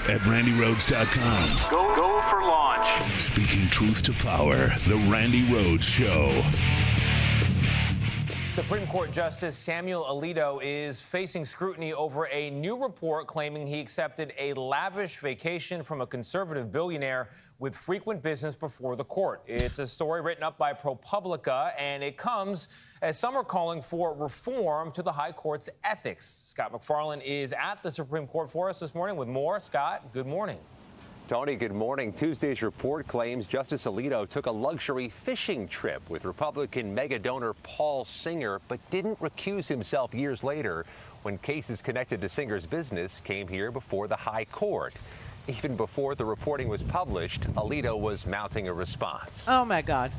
at RandiRhodes.com. Go for launch. Speaking truth to power, The Randi Rhodes Show. Supreme Court Justice Samuel Alito is facing scrutiny over a new report claiming he accepted a lavish vacation from a conservative billionaire with frequent business before the court. It's a story written up by ProPublica, and it comes as some are calling for reform to the high court's ethics. Scott McFarland is at the Supreme Court for us this morning with more. Scott, good morning. Tony, good morning. Tuesday's report claims Justice Alito took a luxury fishing trip with Republican mega donor Paul Singer, but didn't recuse himself years later when cases connected to Singer's business came here before the high court. Even before the reporting was published, Alito was mounting a response. Oh, my God.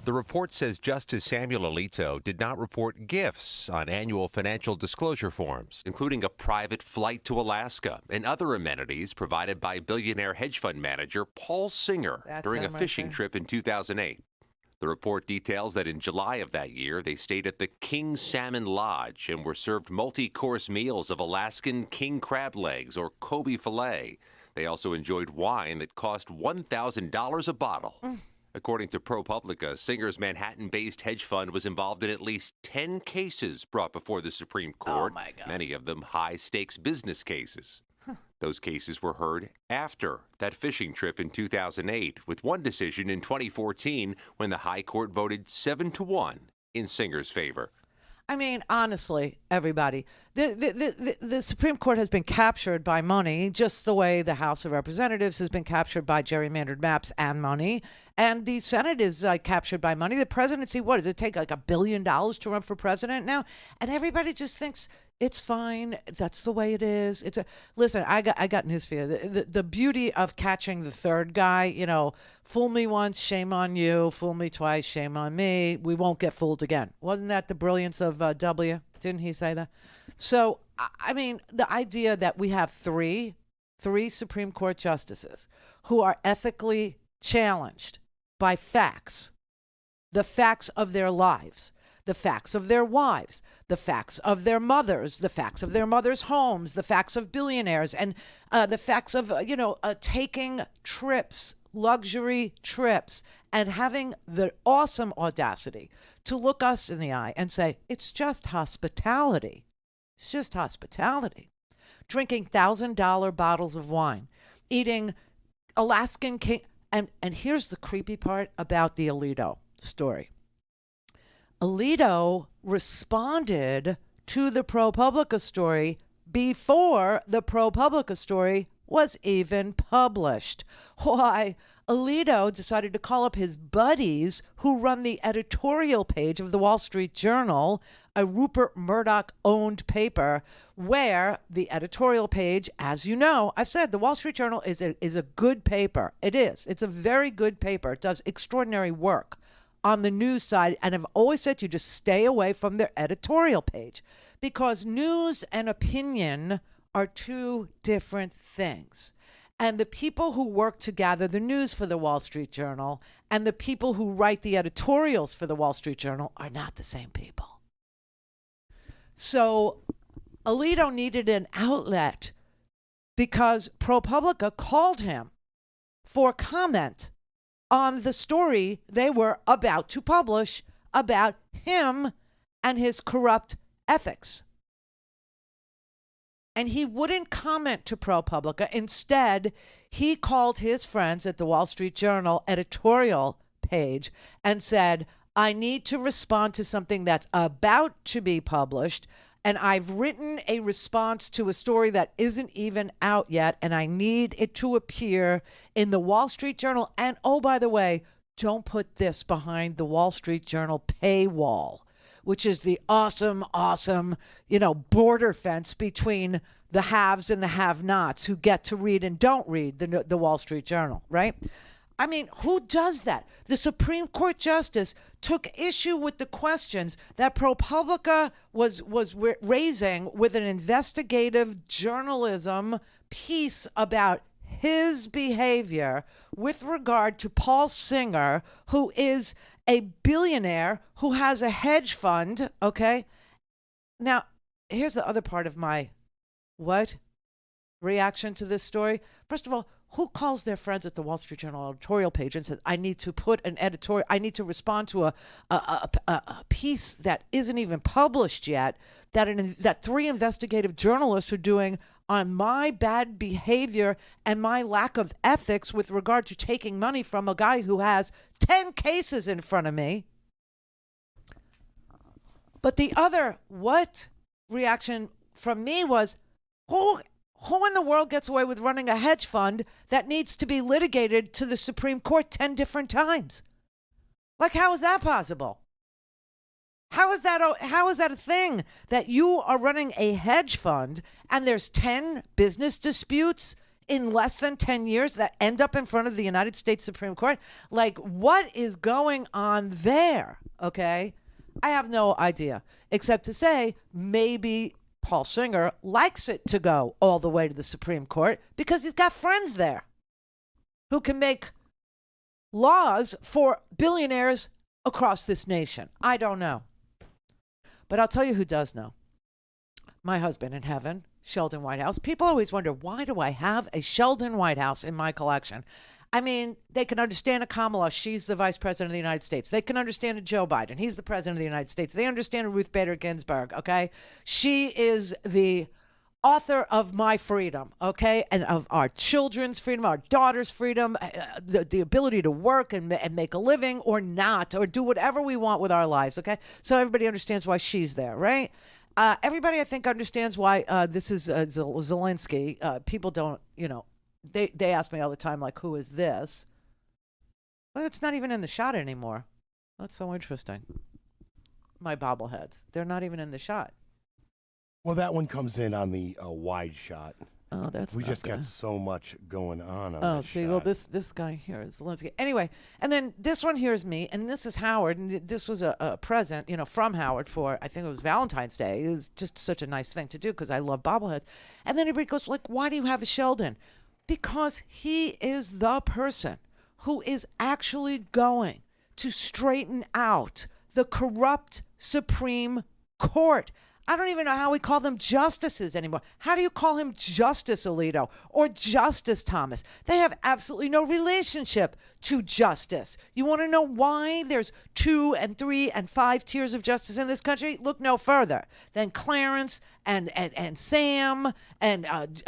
The report says Justice Samuel Alito did not report gifts on annual financial disclosure forms, including a private flight to Alaska and other amenities provided by billionaire hedge fund manager Paul Singer during a fishing trip in 2008. The report details that in July of that year, they stayed at the King Salmon Lodge and were served multi-course meals of Alaskan king crab legs or Kobe filet. They also enjoyed wine that cost $1,000 a bottle. According to ProPublica, Singer's Manhattan-based hedge fund was involved in at least 10 cases brought before the Supreme Court, many of them high-stakes business cases. Those cases were heard after that fishing trip in 2008, with one decision in 2014 when the high court voted 7-1 in Singer's favor. I mean, honestly, everybody, the Supreme Court has been captured by money, just the way the House of Representatives has been captured by gerrymandered maps and money. And the Senate is captured by money. The presidency, what does it take, like $1 billion to run for president now? And everybody just thinks it's fine. That's the way it is. Listen, I got news for you. The beauty of catching the third guy, you know, fool me once, shame on you. Fool me twice, shame on me. We won't get fooled again. Wasn't that the brilliance of W? Didn't he say that? So, I mean, the idea that we have three Supreme Court justices who are ethically challenged by facts, the facts of their lives, the facts of their wives, the facts of their mothers, the facts of their mothers' homes, the facts of billionaires, and the facts of, taking trips, luxury trips, and having the awesome audacity to look us in the eye and say, it's just hospitality. It's just hospitality. Drinking $1,000 bottles of wine, eating Alaskan king. And here's the creepy part about the Alito story. Alito responded to the ProPublica story before the ProPublica story was even published. Why? Alito decided to call up his buddies who run the editorial page of the Wall Street Journal, a Rupert Murdoch-owned paper, where the editorial page, as you know, I've said the Wall Street Journal is a good paper. It is. It's a very good paper. It does extraordinary work on the news side, and I've always said to you, just stay away from their editorial page, because news and opinion are two different things. And the people who work to gather the news for the Wall Street Journal and the people who write the editorials for the Wall Street Journal are not the same people. So Alito needed an outlet because ProPublica called him for comment on the story they were about to publish about him and his corrupt ethics. And he wouldn't comment to ProPublica. Instead, he called his friends at the Wall Street Journal editorial page and said, I need to respond to something that's about to be published, and I've written a response to a story that isn't even out yet, and I need it to appear in the Wall Street Journal. And oh, by the way, don't put this behind the Wall Street Journal paywall, which is the awesome, border fence between the haves and the have-nots who get to read and don't read the Wall Street Journal, right? I mean, who does that? The Supreme Court justice took issue with the questions that ProPublica was raising with an investigative journalism piece about his behavior with regard to Paul Singer, who is a billionaire who has a hedge fund, okay? Now, here's the other part of my, what? reaction to this story. First of all, who calls their friends at the Wall Street Journal editorial page and says, I need to put an editorial, I need to respond to a piece that isn't even published yet, that 3 investigative journalists are doing on my bad behavior and my lack of ethics with regard to taking money from a guy who has 10 cases in front of me. But the other reaction from me was, who in the world gets away with running a hedge fund that needs to be litigated to the Supreme Court 10 different times? Like, how is that possible? How is that a thing that you are running a hedge fund and there's 10 business disputes in less than 10 years that end up in front of the United States Supreme Court? Like, what is going on there? Okay? I have no idea, except to say maybe Paul Singer likes it to go all the way to the Supreme Court because he's got friends there who can make laws for billionaires across this nation. I don't know. But I'll tell you who does know. My husband in heaven, Sheldon Whitehouse. People always wonder, why do I have a Sheldon Whitehouse in my collection? I mean, they can understand a Kamala. She's the vice president of the United States. They can understand a Joe Biden. He's the president of the United States. They understand a Ruth Bader Ginsburg, okay? She is the author of my freedom, okay? And of our children's freedom, our daughter's freedom, the ability to work and make a living or not, or do whatever we want with our lives, okay? So everybody understands why she's there, right? Everybody, I think, understands why this is Zelensky. People don't, They ask me all the time, like, who is this? Well, it's not even in the shot anymore. That's so interesting. My bobbleheads. They're not even in the shot. Well, that one comes in on the wide shot. Oh, that's We not just good. got so much going on Oh, that see, shot. well, this guy here is Zelensky. Anyway, and then this one here is me, and this is Howard, and this was a present, from Howard for, I think it was Valentine's Day. It was just such a nice thing to do because I love bobbleheads. And then everybody goes, like, why do you have a Sheldon? Because he is the person who is actually going to straighten out the corrupt Supreme Court. I don't even know how we call them justices anymore. How do you call him Justice Alito or Justice Thomas? They have absolutely no relationship to justice. You want to know why there's 2 and 3 and 5 tiers of justice in this country? Look no further than Clarence and Sam and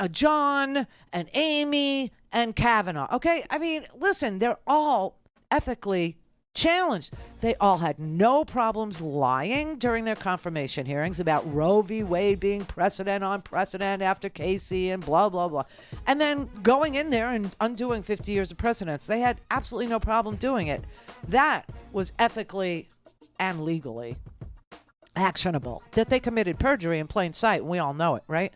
John and Amy and Kavanaugh. Okay, I mean, listen, they're all ethically challenged. They all had no problems lying during their confirmation hearings about Roe v. Wade being precedent on precedent after Casey and blah, blah, blah. And then going in there and undoing 50 years of precedents. They had absolutely no problem doing it. That was ethically and legally actionable. That they committed perjury in plain sight, and we all know it, right?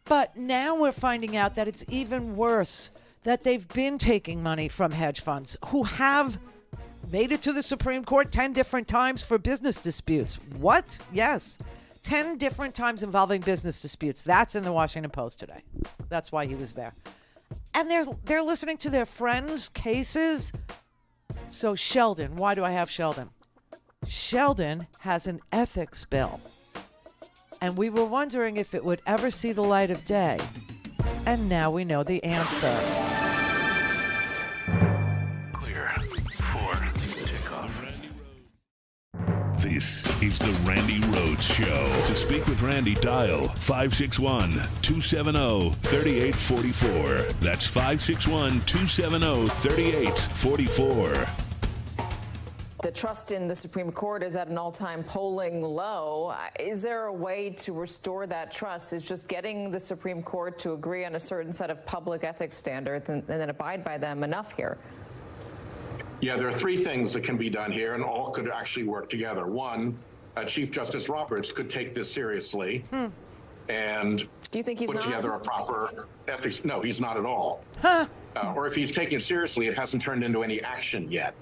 But now we're finding out that it's even worse, that they've been taking money from hedge funds who have made it to the Supreme Court 10 different times for business disputes. What? Yes. 10 different times involving business disputes. That's in the Washington Post today. That's why he was there. And they're listening to their friends' cases. So Sheldon, why do I have Sheldon? Sheldon has an ethics bill. And we were wondering if it would ever see the light of day. And now we know the answer. This is the Randi Rhodes Show. To speak with Randi, dial 561-270-3844. That's 561-270-3844. The trust in the Supreme Court is at an all-time polling low. Is there a way to restore that trust? Is just getting the Supreme Court to agree on a certain set of public ethics standards and then abide by them enough here? Yeah, there are 3 things that can be done here, and all could actually work together. One, Chief Justice Roberts could take this seriously and do you think he's put together a proper ethics. No, he's not at all. Or if he's taking it seriously, it hasn't turned into any action yet.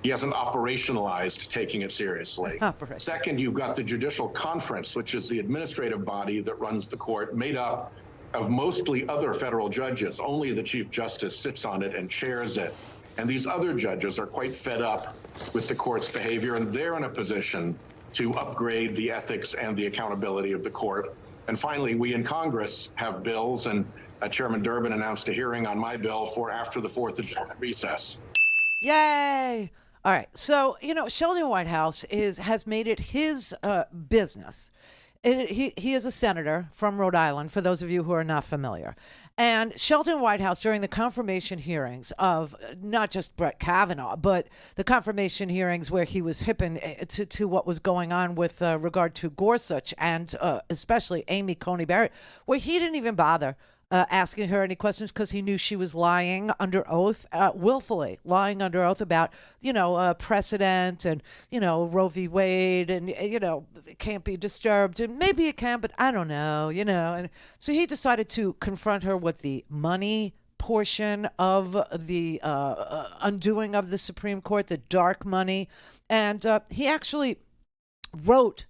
He hasn't operationalized taking it seriously. Second, you've got the Judicial Conference, which is the administrative body that runs the court, made up of mostly other federal judges. Only the Chief Justice sits on it and chairs it. And these other judges are quite fed up with the court's behavior, and they're in a position to upgrade the ethics and the accountability of the court. And finally, we in Congress have bills, and Chairman Durbin announced a hearing on my bill for after the 4th of July recess. Yay! All right. So, Sheldon Whitehouse has made it his business. He is a senator from Rhode Island, for those of you who are not familiar. And Sheldon Whitehouse, during the confirmation hearings of not just Brett Kavanaugh, but the confirmation hearings where he was hipping to what was going on with regard to Gorsuch and especially Amy Coney Barrett, where he didn't even bother asking her any questions because he knew she was lying under oath, willfully lying under oath about, precedent and, Roe v. Wade and, it can't be disturbed. And maybe it can, but I don't know, And so he decided to confront her with the money portion of the undoing of the Supreme Court, the dark money. And he actually wrote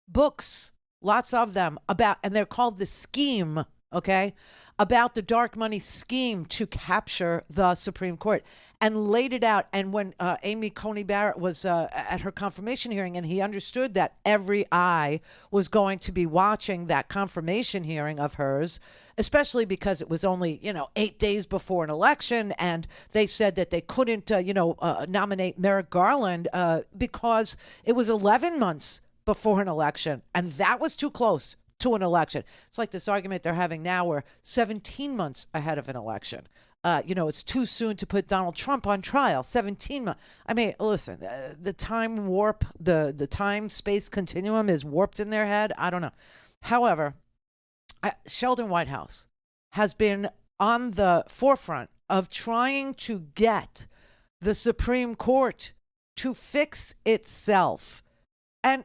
books, lots of them, and they're called The Scheme, okay, about the dark money scheme to capture the Supreme Court, and laid it out. And when Amy Coney Barrett was at her confirmation hearing, and he understood that every eye was going to be watching that confirmation hearing of hers, especially because it was only, 8 days before an election, and they said that they couldn't, nominate Merrick Garland because it was 11 months before an election, and that was too close to an election. It's like this argument they're having now where 17 months ahead of an election. It's too soon to put Donald Trump on trial. 17 months. I mean, listen, the time warp, the time-space continuum is warped in their head. I don't know. However, Sheldon Whitehouse has been on the forefront of trying to get the Supreme Court to fix itself and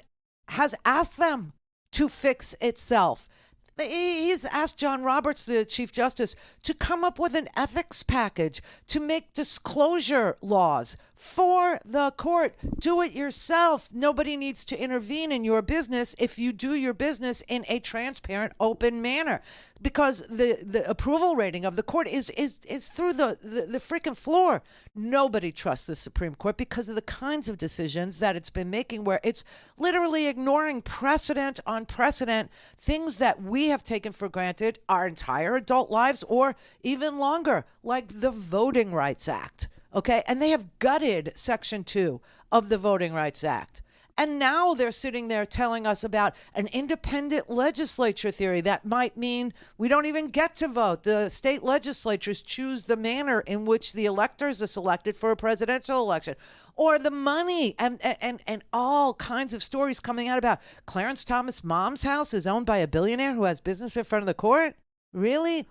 has asked them to fix itself. He's asked John Roberts, the Chief Justice, to come up with an ethics package to make disclosure laws for the court. Do it yourself. Nobody needs to intervene in your business if you do your business in a transparent, open manner. Because the approval rating of the court is through the freaking floor. Nobody trusts the Supreme Court because of the kinds of decisions that it's been making, where it's literally ignoring precedent on precedent, things that we have taken for granted our entire adult lives or even longer, like the Voting Rights Act. Okay, and they have gutted Section 2 of the Voting Rights Act. And now they're sitting there telling us about an independent legislature theory that might mean we don't even get to vote. The state legislatures choose the manner in which the electors are selected for a presidential election. Or the money and all kinds of stories coming out about Clarence Thomas' mom's house is owned by a billionaire who has business in front of the court. Really?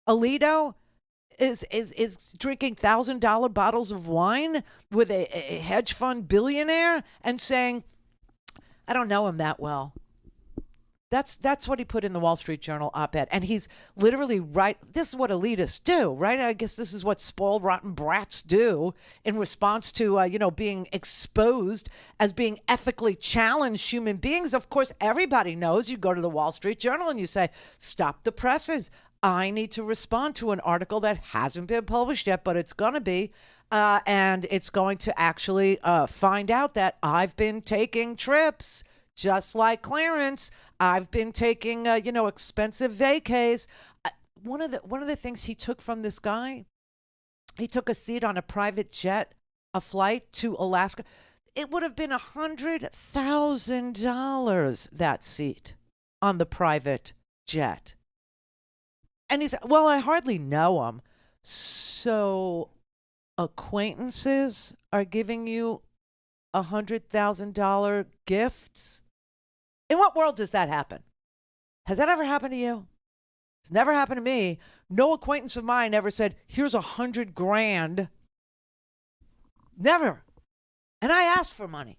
Alito is drinking $1,000 bottles of wine with a hedge fund billionaire and saying, I don't know him that well. That's what he put in the Wall Street Journal op-ed. And he's literally right. This is what elitists do, right? I guess this is what spoiled, rotten brats do in response to, being exposed as being ethically challenged human beings. Of course, everybody knows you go to the Wall Street Journal and you say, stop the presses. I need to respond to an article that hasn't been published yet, but it's going to be. And it's going to actually find out that I've been taking trips, just like Clarence. I've been taking, expensive vacays. One of the things he took from this guy, he took a seat on a private jet, a flight to Alaska. It would have been $100,000, that seat on the private jet. And he said, well, I hardly know him. So acquaintances are giving you $100,000 gifts? In what world does that happen? Has that ever happened to you? It's never happened to me. No acquaintance of mine ever said, here's $100,000. Never. And I asked for money.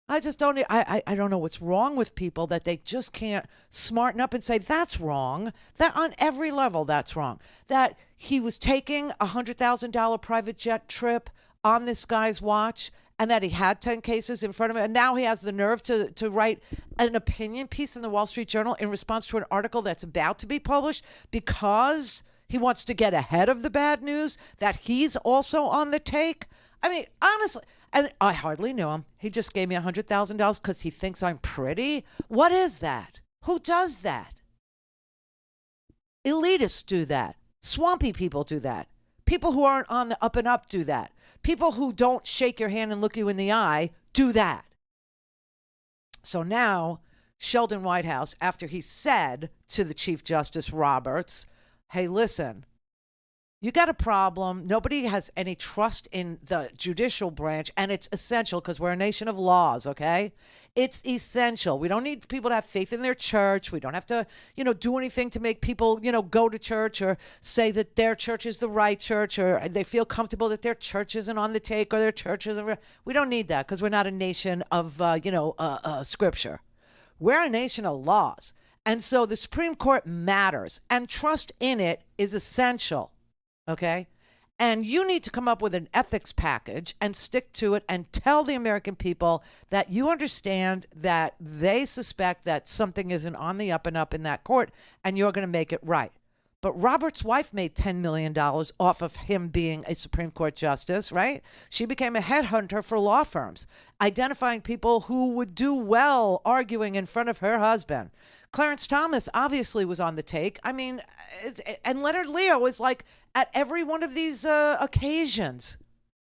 I just don't. I don't know what's wrong with people that they just can't smarten up and say that's wrong. That on every level, that's wrong. That he was taking $100,000 private jet trip on this guy's watch, and that he had 10 cases in front of him, and now he has the nerve to write an opinion piece in the Wall Street Journal in response to an article that's about to be published because he wants to get ahead of the bad news that he's also on the take. I mean, honestly. And I hardly knew him. He just gave me $100,000 because he thinks I'm pretty. What is that? Who does that? Elitists do that. Swampy people do that. People who aren't on the up and up do that. People who don't shake your hand and look you in the eye do that. So now, Sheldon Whitehouse, after he said to the Chief Justice Roberts, hey, listen, you got a problem. Nobody has any trust in the judicial branch, and it's essential because we're a nation of laws, okay? It's essential. We don't need people to have faith in their church. We don't have to, do anything to make people, go to church or say that their church is the right church or they feel comfortable that their church isn't on the take or their church isn't. We don't need that because we're not a nation of, scripture. We're a nation of laws. And so the Supreme Court matters, and trust in it is essential. Okay? And you need to come up with an ethics package and stick to it and tell the American people that you understand that they suspect that something isn't on the up and up in that court, and you're going to make it right. But Robert's wife made $10 million off of him being a Supreme Court justice, right? She became a headhunter for law firms, identifying people who would do well arguing in front of her husband. Clarence Thomas obviously was on the take. I mean, and Leonard Leo was like at every one of these occasions.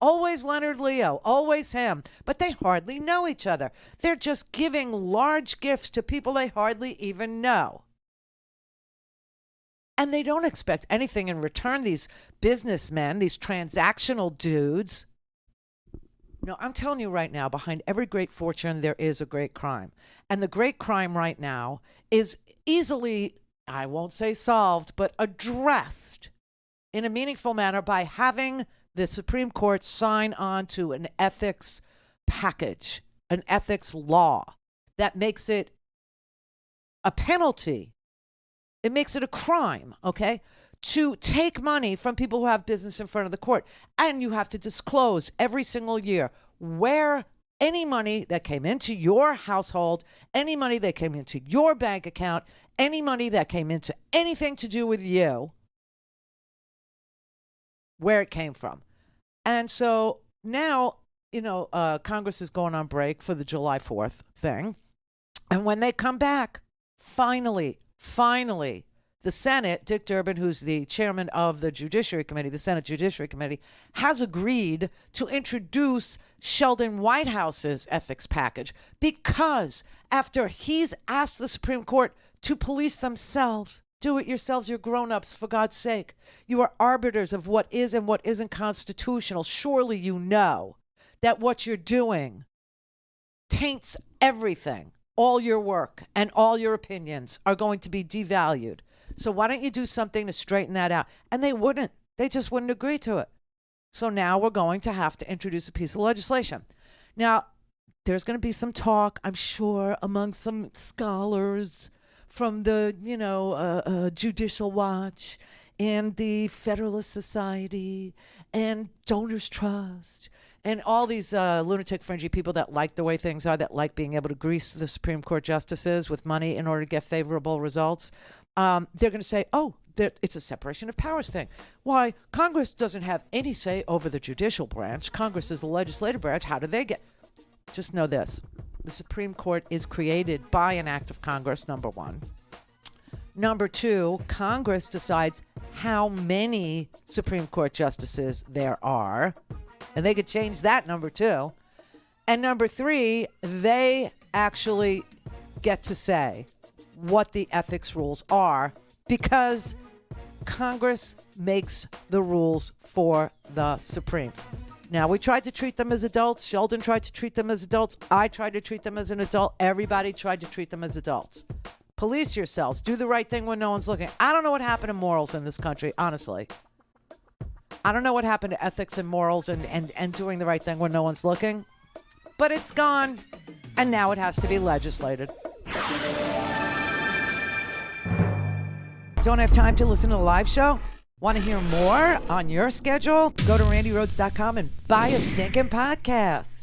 Always Leonard Leo, always him. But they hardly know each other. They're just giving large gifts to people they hardly even know. And they don't expect anything in return, these businessmen, these transactional dudes. No, I'm telling you right now, behind every great fortune, there is a great crime. And the great crime right now is easily, I won't say solved, but addressed in a meaningful manner by having the Supreme Court sign on to an ethics package, an ethics law that makes it a penalty. It makes it a crime, okay, to take money from people who have business in front of the court. And you have to disclose every single year where any money that came into your household, any money that came into your bank account, any money that came into anything to do with you, where it came from. And so now, Congress is going on break for the July 4th thing. And when they come back, finally, the Senate, Dick Durbin, who's the chairman of the Judiciary Committee, the Senate Judiciary Committee, has agreed to introduce Sheldon Whitehouse's ethics package because after he's asked the Supreme Court to police themselves, do it yourselves, you're grown-ups, for God's sake. You are arbiters of what is and what isn't constitutional. Surely you know that what you're doing taints everything. All your work and all your opinions are going to be devalued. So why don't you do something to straighten that out? And they wouldn't. They just wouldn't agree to it. So now we're going to have to introduce a piece of legislation. Now, there's going to be some talk, I'm sure, among some scholars from the, Judicial Watch and the Federalist Society and Donors Trust and all these lunatic, fringy people that like the way things are, that like being able to grease the Supreme Court justices with money in order to get favorable results. They're going to say, it's a separation of powers thing. Why? Congress doesn't have any say over the judicial branch. Congress is the legislative branch. How do they get? Just know this. The Supreme Court is created by an act of Congress, number one. Number two, Congress decides how many Supreme Court justices there are. And they could change that, number two. And number three, they actually get to say what the ethics rules are because Congress makes the rules for the Supremes. Now, we tried to treat them as adults. Sheldon tried to treat them as adults. I tried to treat them as an adult. Everybody tried to treat them as adults. Police yourselves. Do the right thing when no one's looking. I don't know what happened to morals in this country, honestly. I don't know what happened to ethics and morals and doing the right thing when no one's looking. But it's gone, and now it has to be legislated. Don't have time to listen to the live show? Want to hear more on your schedule? Go to RandiRhodes.com and buy a stinking podcast.